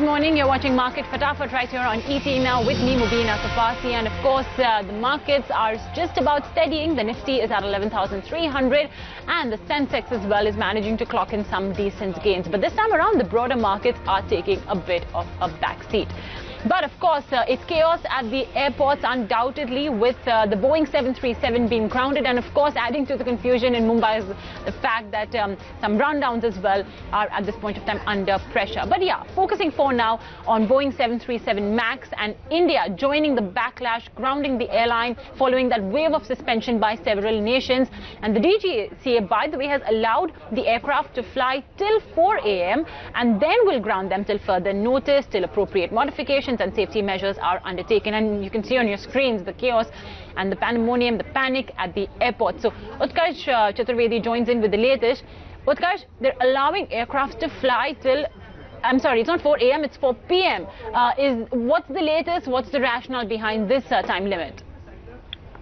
morning. You're watching Market Fatafat right here on ET now with me, Mubina Safasi. And of course, the markets are just about steadying. The Nifty is at 11,300 and the Sensex as well is managing to clock in some decent gains. But this time around, the broader markets are taking a bit of a backseat. But of course, it's chaos at the airports undoubtedly with the Boeing 737 being grounded, and of course adding to the confusion in Mumbai is the fact that some rundowns as well are at this point of time under pressure. But yeah, focusing for now on Boeing 737 MAX and India joining the backlash, grounding the airline following that wave of suspension by several nations. And the DGCA, by the way, has allowed the aircraft to fly till 4 a.m. and then will ground them till further notice, till appropriate modifications and safety measures are undertaken. And you can see on your screens the chaos and the pandemonium, the panic at the airport. So Utkarsh Chaturvedi joins in with the latest. Utkarsh, they're allowing aircraft to fly till, I'm sorry, it's not 4 a.m., it's 4 p.m. What's the latest? What's the rationale behind this time limit?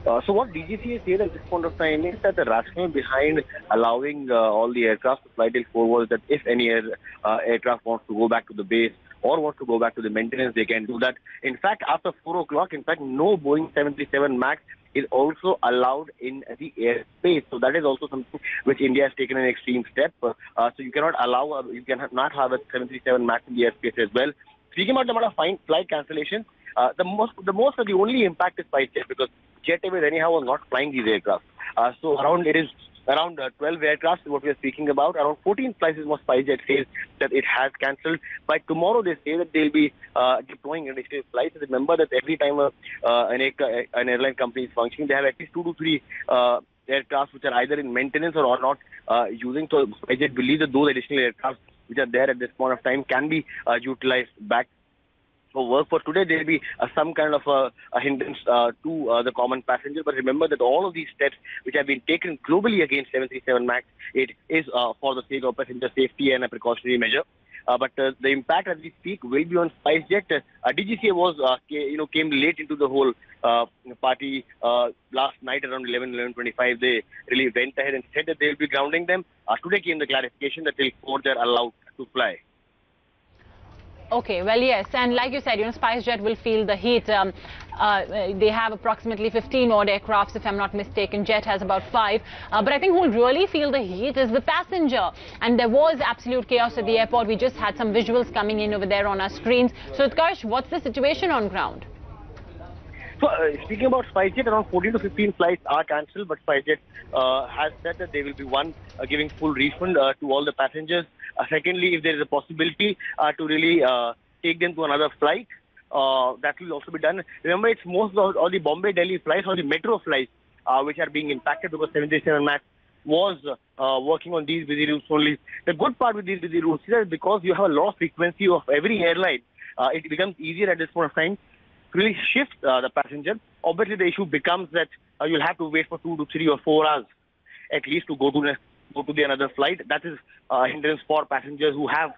So what DGCA said at this point of time is that the rationale behind allowing all the aircraft to fly till 4 was that if any aircraft wants to go back to the base or wants to go back to the maintenance, they can do that. In fact, after 4 o'clock, no Boeing 737 MAX is also allowed in the airspace. So that is also something which India has taken an extreme step. So you cannot allow, you cannot have a 737 MAX in the airspace as well. Speaking about the amount of flight cancellation, the only impact is SpiceJet, because Jet Airways anyhow was not flying these aircraft. So around 12 aircraft is what we are speaking about. Around 14 flights is what SpiceJet says that it has cancelled. By tomorrow, they say that they'll be deploying additional flights. Remember that every time an airline company is functioning, they have at least 2 to 3 aircraft which are either in maintenance or not using. So SpiceJet believes that those additional aircraft which are there at this point of time can be utilized back for work. For today, there will be some kind of a hindrance to the common passenger. But remember that all of these steps which have been taken globally against 737 MAX, it is for the sake of passenger safety and a precautionary measure. But the impact as we speak will be on SpiceJet. DGCA was came late into the whole party last night around 11:25. They really went ahead and said that they will be grounding them. Today came the clarification that till 4 they are allowed to fly. Okay, well, yes, and like you said, SpiceJet will feel the heat. They have approximately 15 odd aircrafts, if I'm not mistaken. Jet has about 5. But I think who will really feel the heat is the passenger. And there was absolute chaos at the airport. We just had some visuals coming in over there on our screens. So, Utkarsh, what's the situation on ground? So, speaking about SpiceJet, around 14 to 15 flights are cancelled, but SpiceJet has said that there will be giving full refund to all the passengers. Secondly, if there is a possibility to really take them to another flight, that will also be done. Remember, it's most of all the Bombay-Delhi flights or the metro flights which are being impacted because 737 MAX was working on these busy routes only. The good part with these busy routes is that because you have a low frequency of every airline, it becomes easier at this point of time to really shift the passenger. Obviously, the issue becomes that you'll have to wait for 2 to 3 or 4 hours at least to go to the another flight. That is a hindrance for passengers who have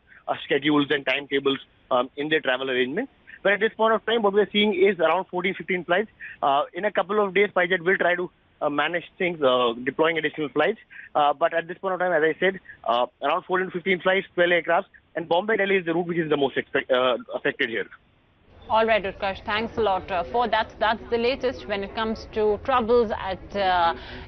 schedules and timetables in their travel arrangements. But at this point of time, what we're seeing is around 14-15 flights. In a couple of days, SpiceJet will try to manage things, deploying additional flights. But at this point of time, as I said, around 14-15 flights, 12 aircrafts, and Bombay-Delhi is the route which is the most affected here. All right, Utkarsh, thanks a lot for that. That's the latest when it comes to troubles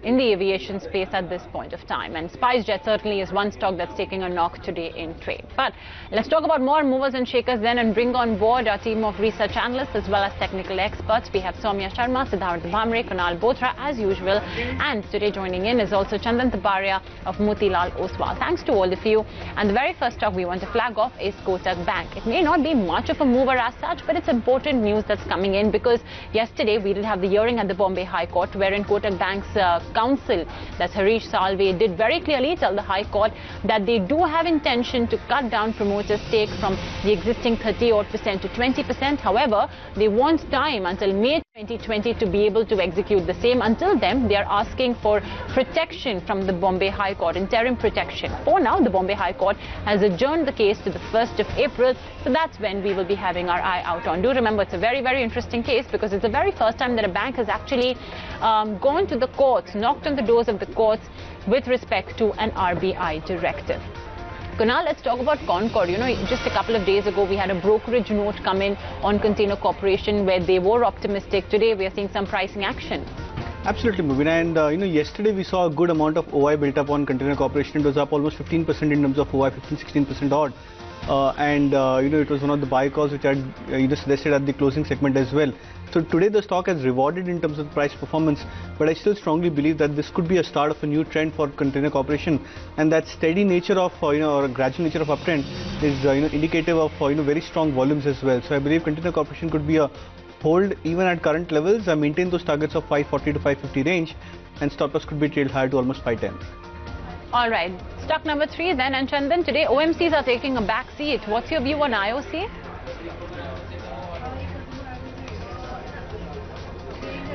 in the aviation space at this point of time. And SpiceJet certainly is one stock that's taking a knock today in trade. But let's talk about more movers and shakers then and bring on board our team of research analysts as well as technical experts. We have Soumya Sharma, Siddharth Bhamre, Kunal Bothra as usual. And today joining in is also Chandan Taparia of Motilal Oswal. Thanks to all of you. And the very first stock we want to flag off is Kotak Bank. It may not be much of a mover as such, but it's important news that's coming in because yesterday we did have the hearing at the Bombay High Court wherein Kotak Bank's counsel, that's Harish Salve, did very clearly tell the High Court that they do have intention to cut down promoters' stake from the existing 30% to 20%. However, they want time until May 2020 to be able to execute the same. Until then, they are asking for protection from the Bombay High Court, interim protection. For now, the Bombay High Court has adjourned the case to the 1st of April. So that's when we will be having our eye out on. Do remember, it's a very, very interesting case because it's the very first time that a bank has actually gone to the courts, knocked on the doors of the courts with respect to an RBI directive. Kunal, let's talk about Concord. Just a couple of days ago, we had a brokerage note come in on Container Corporation where they were optimistic. Today, we are seeing some pricing action. Absolutely, Mubina. And yesterday we saw a good amount of OI built up on Container Corporation. It was up almost 15% in terms of OI, 15-16% odd. It was one of the buy calls which I had suggested at the closing segment as well. So today the stock has rewarded in terms of price performance, but I still strongly believe that this could be a start of a new trend for Container Corporation, and that steady nature of or a gradual nature of uptrend is indicative of very strong volumes as well. So I believe Container Corporation could be a hold even at current levels. I maintain those targets of 540 to 550 range, and stop loss could be trailed higher to almost 510. All right, stock number 3 then. And Chandan, today OMCs are taking a back seat. What's your view on IOC?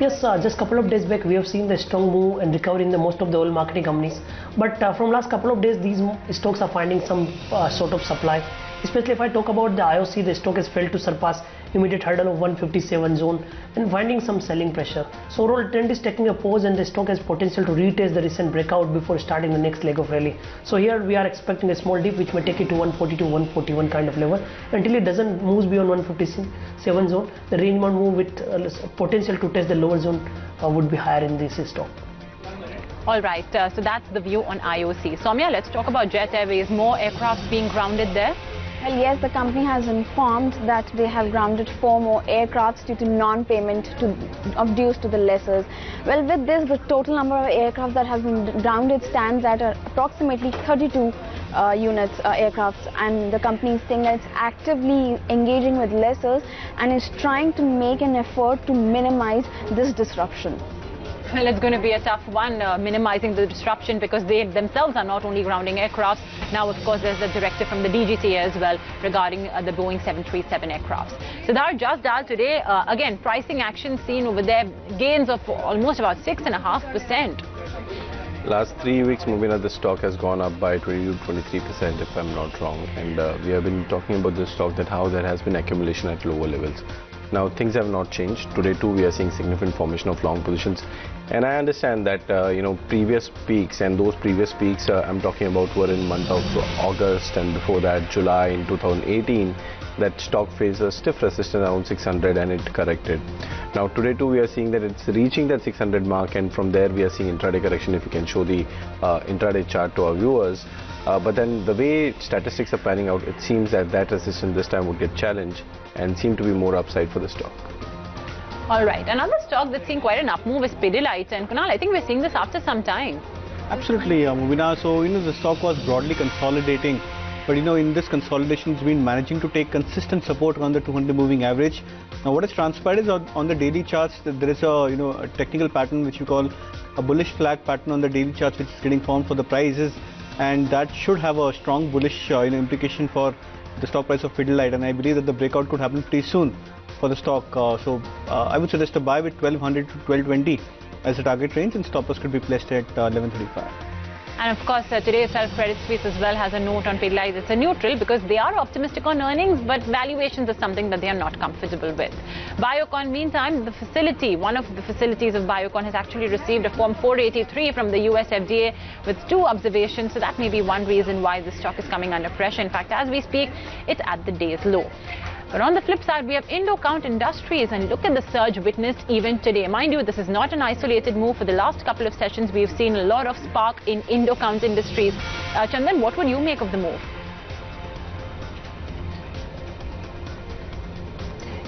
Yes, just a couple of days back we have seen the strong move and recovery in most of the oil marketing companies. But from last couple of days, these stocks are finding some sort of supply. Especially if I talk about the IOC, the stock has failed to surpass immediate hurdle of 157 zone and finding some selling pressure. So overall trend is taking a pause and the stock has potential to retest the recent breakout before starting the next leg of rally. So here we are expecting a small dip which may take it to 140 to 141 kind of level. Until it doesn't move beyond 157 zone, the range bound move with potential to test the lower zone would be higher in this stock. All right, so that's the view on IOC. Soumya, let's talk about Jet Airways. More aircraft being grounded there. Well, yes, the company has informed that they have grounded 4 more aircrafts due to non-payment of dues to the lessors. Well, with this, the total number of aircraft that has been grounded stands at approximately 32 aircrafts, and the company is saying that it's actively engaging with lessors and is trying to make an effort to minimize this disruption. Well, it's going to be a tough one, minimizing the disruption, because they themselves are not only grounding aircrafts. Now, of course, there's a directive from the DGCA as well regarding the Boeing 737 aircrafts. So that just dialed today. Again, pricing action seen over there, gains of almost about 6.5%. Last 3 weeks, Mubina, the stock has gone up by 20 to 23% if I'm not wrong. And we have been talking about this stock, that how there has been accumulation at lower levels. Now things have not changed. Today too we are seeing significant formation of long positions, and I understand that previous peaks, and those previous peaks I'm talking about were in month of August, and before that July in 2018, that stock faced a stiff resistance around 600 and it corrected. Now today too we are seeing that it's reaching that 600 mark, and from there we are seeing intraday correction. If you can show the intraday chart to our viewers. But then the way statistics are panning out, it seems that that resistance this time would get challenged and seem to be more upside for the stock. All right, another stock that's seeing quite an up move is Pidilite. And Kunal, I think we're seeing this after some time. Absolutely, Mubina. So the stock was broadly consolidating, but in this consolidation it's been managing to take consistent support on the 200 moving average. Now what has transpired is on the daily charts that there is a technical pattern which we call a bullish flag pattern on the daily charts, which is getting formed for the prices, and that should have a strong bullish implication for the stock price of Pidilite, and I believe that the breakout could happen pretty soon for the stock. So I would suggest a buy with 1200 to 1220 as the target range, and stop loss could be placed at 1135. And of course, today itself, Credit Suisse as well has a note on Pidilite. It's a neutral because they are optimistic on earnings, but valuations are something that they are not comfortable with. Biocon, meantime, one of the facilities of Biocon has actually received a Form 483 from the US FDA with 2 observations. So that may be one reason why the stock is coming under pressure. In fact, as we speak, it's at the day's low. But on the flip side, we have Indocount Industries, and look at the surge witnessed even today. Mind you, this is not an isolated move. For the last couple of sessions, we've seen a lot of spark in Indocount Industries. Chandan, what would you make of the move?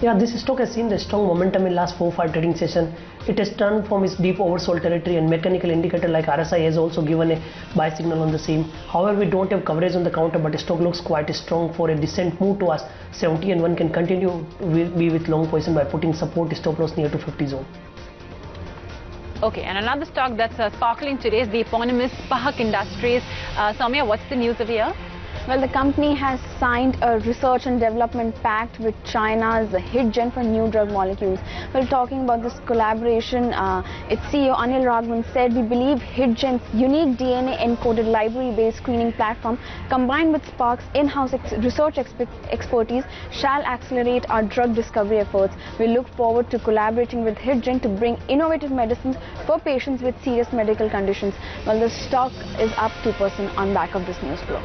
Yeah, this stock has seen the strong momentum in last 4-5 trading session. It has turned from its deep oversold territory, and mechanical indicator like RSI has also given a buy signal on the same. However, we don't have coverage on the counter, but the stock looks quite strong for a decent move to us 70, and one can continue be with long position by putting support stop loss near to 50 zone. Okay, and another stock that's sparkling today is the eponymous Spark Industries. Soumya, what's the news of here? Well, the company has signed a research and development pact with China's HDFC for new drug molecules. Well, talking about this collaboration, its CEO Anil Raghavan said, "We believe HDFC's unique DNA-encoded library-based screening platform, combined with Spark's in-house research expertise, shall accelerate our drug discovery efforts. We look forward to collaborating with HDFC to bring innovative medicines for patients with serious medical conditions." Well, the stock is up 2% on back of this news flow.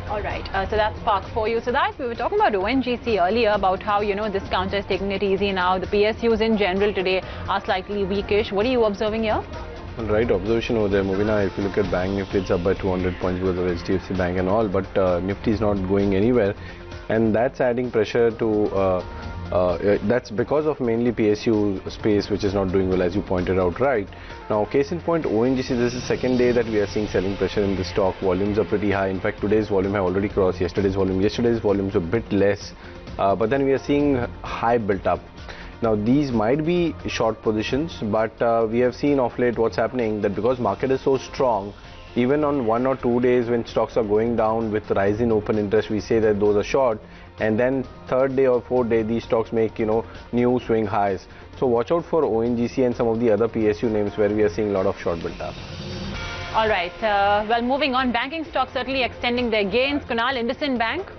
All right, so that's Spark for you. So that we were talking about ONGC earlier, about how, this counter is taking it easy now. The PSUs in general today are slightly weakish. What are you observing here? Right observation over there, Movina. If you look at Bank Nifty, it's up by 200 points because of HDFC Bank and all, but Nifty is not going anywhere, and that's adding pressure to. That's because of mainly PSU space, which is not doing well, as you pointed out, right? Now, case in point, ONGC, this is the second day that we are seeing selling pressure in the stock. Volumes are pretty high. In fact, today's volume have already crossed yesterday's volume. Yesterday's volumes were a bit less, but then we are seeing high built up. Now, these might be short positions, but we have seen of late what's happening, that because market is so strong, even on 1 or 2 days when stocks are going down with rise in open interest, we say that those are short, and then third day or fourth day these stocks make new swing highs. So watch out for ONGC and some of the other PSU names where we are seeing a lot of short build up. All right, well, moving on, banking stocks certainly extending their gains. Kunal, IndusInd Bank?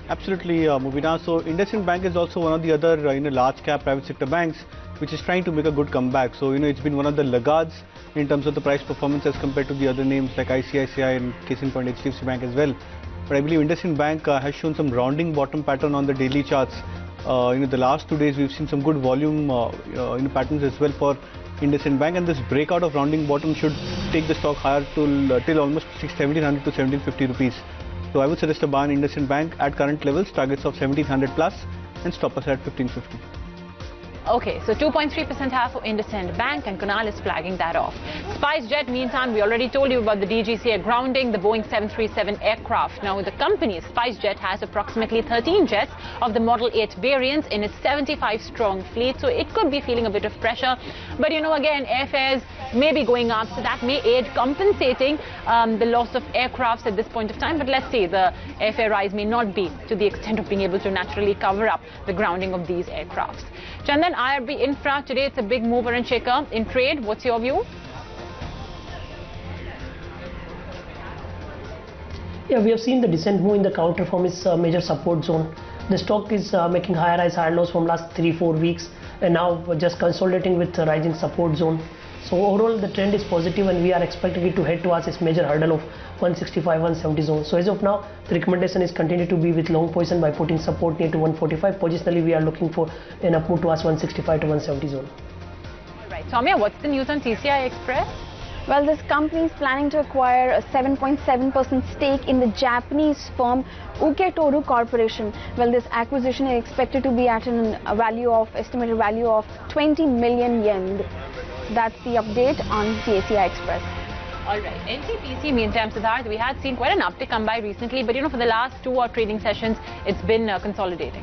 Absolutely, Mubina. So IndusInd Bank is also one of the other large cap private sector banks which is trying to make a good comeback. So it's been one of the laggards in terms of the price performance as compared to the other names like ICICI and case in point HDFC Bank as well. But I believe IndusInd Bank has shown some rounding bottom pattern on the daily charts. The last 2 days we've seen some good volume patterns as well for IndusInd Bank, and this breakout of rounding bottom should take the stock higher till almost 1700 to 1750 rupees. So I would suggest a buy in IndusInd Bank at current levels, targets of 1700 plus, and stop us at 1550. Okay, so 2.3% higher for IndusInd Bank, and Kunal is flagging that off. SpiceJet, meantime, we already told you about the DGCA grounding the Boeing 737 aircraft. Now, the company, SpiceJet, has approximately 13 jets of the Model 8 variants in its 75-strong fleet, so it could be feeling a bit of pressure. But, again, airfares may be going up, so that may aid compensating the loss of aircrafts at this point of time. But let's see, the airfare rise may not be to the extent of being able to naturally cover up the grounding of these aircrafts. Chandan, IRB Infra, today it's a big mover and shaker in trade. What's your view? Yeah, we have seen the descent move in the counter from its major support zone. The stock is making higher highs, higher lows from last 3-4 weeks, and now just consolidating with the rising support zone. So overall the trend is positive, and we are expecting it to head towards its major hurdle of 165-170 zone. So as of now, the recommendation is continue to be with long position by putting support near to 145. Positionally, we are looking for an up move towards 165 to 170 zone. All right, Soumya, what's the news on TCI Express? Well, this company is planning to acquire a 7.7% stake in the Japanese firm Uketoru Corporation. Well, this acquisition is expected to be at estimated value of 20 million yen. That's the update on TCI Express. All right, NTPC, meantime, Siddharth, we had seen quite an uptick come by recently, but for the last 2 trading sessions, it's been consolidating.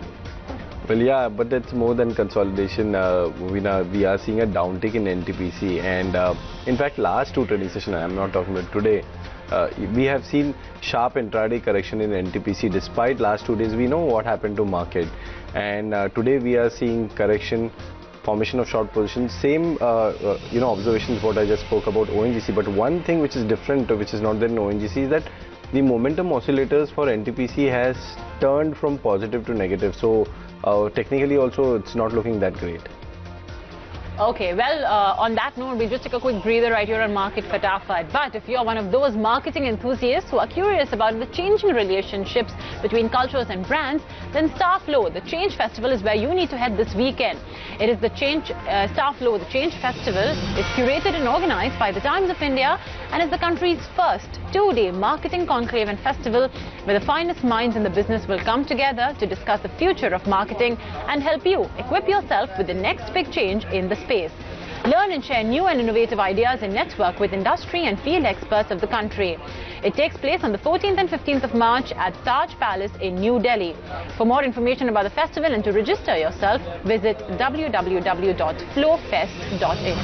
Well, yeah, but that's more than consolidation. We are seeing a downtick in NTPC, and in fact, last 2 trading sessions, I'm not talking about today, we have seen sharp intraday correction in NTPC. Despite last 2 days, we know what happened to market, and today we are seeing correction, formation of short positions, same observations what I just spoke about ONGC. But one thing which is different, which is not there in ONGC, is that the momentum oscillators for NTPC has turned from positive to negative. So technically also it's not looking that great. Okay, well, on that note, we'll just take a quick breather right here on Market Fatafat. But if you're one of those marketing enthusiasts who are curious about the changing relationships between cultures and brands, then Starflow, the Change Festival, is where you need to head this weekend. It is the Starflow, the Change Festival, is curated and organized by the Times of India and is the country's first 2-day marketing conclave and festival where the finest minds in the business will come together to discuss the future of marketing and help you equip yourself with the next big change in the space. Learn and share new and innovative ideas and network with industry and field experts of the country. It takes place on the 14th and 15th of March at Taj Palace in New Delhi. For more information about the festival and to register yourself, visit www.flowfest.in.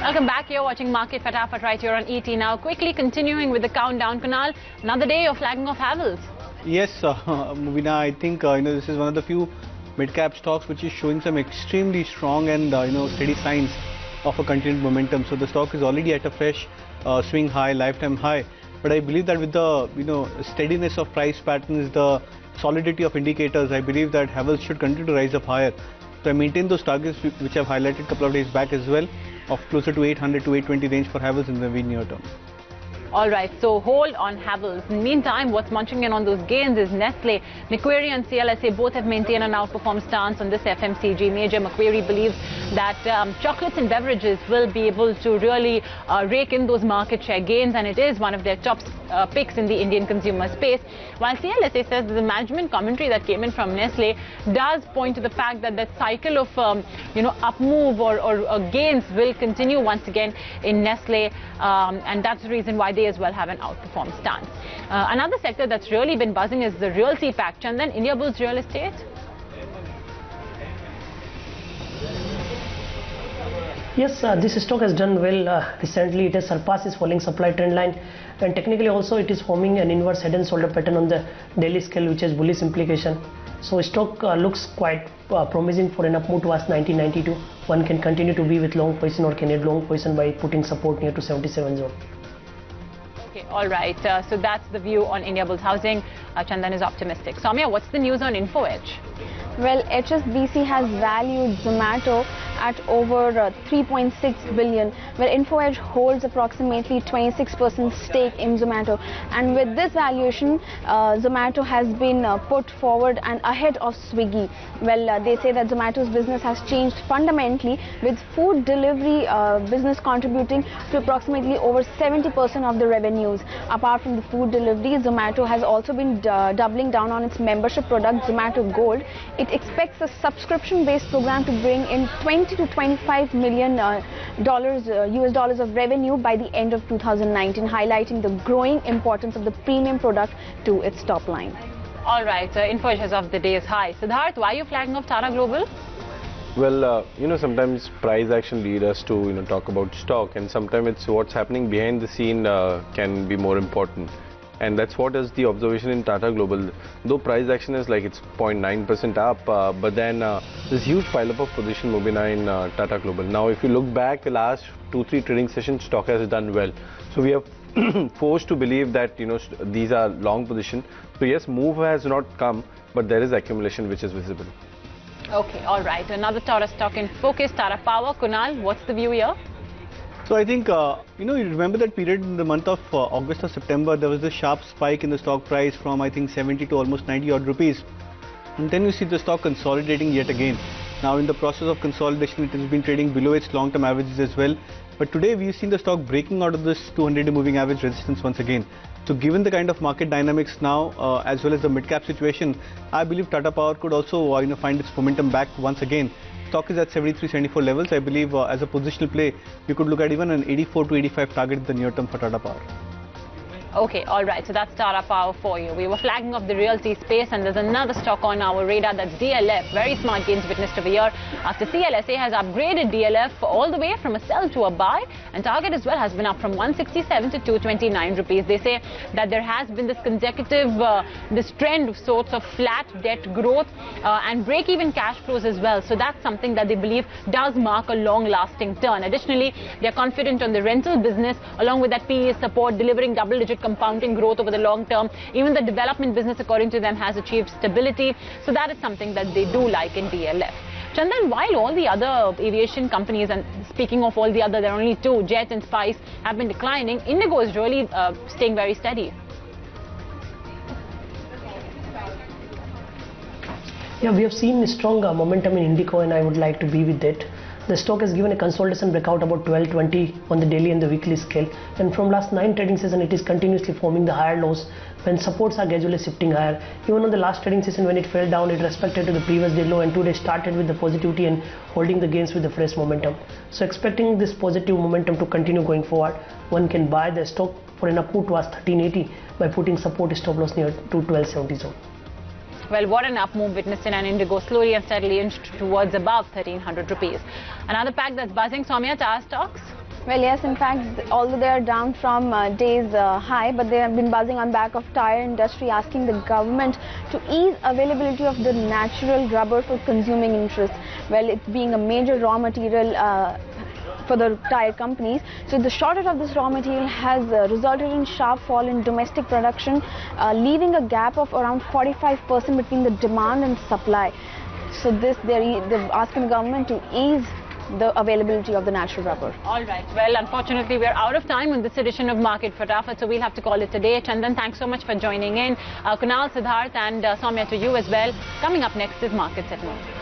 Welcome back. You're watching Market Fatafat right here on ET now. Quickly continuing with the countdown, Kunal. Another day of flagging of Havels. Yes, Mubina, I think this is one of the few mid-cap stocks which is showing some extremely strong and steady signs of a continued momentum. So the stock is already at a fresh swing high, lifetime high. But I believe that with the steadiness of price patterns, the solidity of indicators, I believe that Havels should continue to rise up higher. So I maintain those targets which I've highlighted a couple of days back as well, of closer to 800 to 820 range for Havels in the very near term. All right, so hold on Havels. In the meantime, what's munching in on those gains is Nestle. Macquarie and CLSA both have maintained an outperform stance on this FMCG major. Macquarie believes that chocolates and beverages will be able to really rake in those market share gains, and it is one of their top picks in the Indian consumer space. While CLSA says that the management commentary that came in from Nestle does point to the fact that that cycle of up move or gains will continue once again in Nestle, and that's the reason why they as well have an outperform stance. Another sector that's really been buzzing is the realty pack. Chandan, Indiabulls real estate? Yes, this stock has done well recently. It has surpassed its falling supply trend line, and technically also it is forming an inverse head and shoulder pattern on the daily scale, which has bullish implication. So stock looks quite promising for an up move towards 1992. One can continue to be with long position or can add long position by putting support near to 77 zone. Okay, all right. So that's the view on Indiabulls housing. Chandan is optimistic. Soumya, what's the news on Info Edge? Well, HSBC has valued Zomato at over 3.6 billion, where Info Edge holds approximately 26% stake in Zomato. And with this valuation, Zomato has been put forward and ahead of Swiggy. Well, they say that Zomato's business has changed fundamentally, with food delivery business contributing to approximately over 70% of the revenues. Apart from the food delivery, Zomato has also been doubling down on its membership product, Zomato Gold. It expects a subscription-based program to bring in 20 to 25 million US dollars of revenue by the end of 2019, highlighting the growing importance of the premium product to its top line. All right, Info Edge as of the day is high. Siddharth, why are you flagging off Tata Global? Well, sometimes price action lead us to, talk about stock, and sometimes it's what's happening behind the scene can be more important. And that's what is the observation in Tata Global. Though price action is like it's 0.9% up, but then this huge pile-up of position Mubina in Tata Global. Now, if you look back the last 2-3 trading sessions, stock has done well. So we are forced to believe that these are long position. So yes, move has not come, but there is accumulation which is visible. Okay, all right. Another Tata stock in focus, Tata Power. Kunal, what's the view here? So I think, you remember that period in the month of August or September, there was a sharp spike in the stock price from I think 70 to almost 90 odd rupees. And then you see the stock consolidating yet again. Now in the process of consolidation, it has been trading below its long-term averages as well. But today we've seen the stock breaking out of this 200-day moving average resistance once again. So given the kind of market dynamics now, as well as the mid-cap situation, I believe Tata Power could also find its momentum back once again. Stock is at 73-74 levels. I believe as a positional play, you could look at even an 84 to 85 target in the near term for Tata Power. Okay, all right. So that's Tata Power for you. We were flagging off the realty space, and there's another stock on our radar, that's DLF. Very smart gains witnessed over here after CLSA has upgraded DLF all the way from a sell to a buy, and target as well has been up from 167 to 229 rupees. They say that there has been this consecutive, this trend of sorts of flat debt growth and break-even cash flows as well. So that's something that they believe does mark a long-lasting turn. Additionally, they're confident on the rental business along with that PE support, delivering double-digit compounding growth over the long term. Even the development business, according to them, has achieved stability. So that is something that they do like in DLF. Chandan, while all the other aviation companies, and speaking of all the other, there are only two, Jet and Spice, have been declining, Indigo is really staying very steady. Yeah, we have seen strong momentum in Indigo, and I would like to be with that. The stock has given a consolidation breakout about 12.20 on the daily and the weekly scale, and from last 9 trading sessions it is continuously forming the higher lows when supports are gradually shifting higher. Even on the last trading session when it fell down, it respected to the previous day low, and today started with the positivity and holding the gains with the fresh momentum. So expecting this positive momentum to continue going forward, one can buy the stock for an up move towards 1380 by putting support stop loss near to 1270 zone. Well, what an up move witnessed in an Indigo, slowly and steadily inched towards above 1,300 rupees. Another pack that's buzzing, Soumya, Tata stocks? Well, yes, in fact, although they are down from days high, but they have been buzzing on back of tire industry asking the government to ease availability of the natural rubber for consuming interest. Well, it being a major raw material for the tire companies. So the shortage of this raw material has resulted in sharp fall in domestic production, leaving a gap of around 45% between the demand and supply. So they're asking the government to ease the availability of the natural rubber. All right. Well, unfortunately, we're out of time on this edition of Market Fatafat, so we'll have to call it a day. Chandan, thanks so much for joining in. Kunal, Siddharth and Soumya, to you as well. Coming up next is Markets at Noon.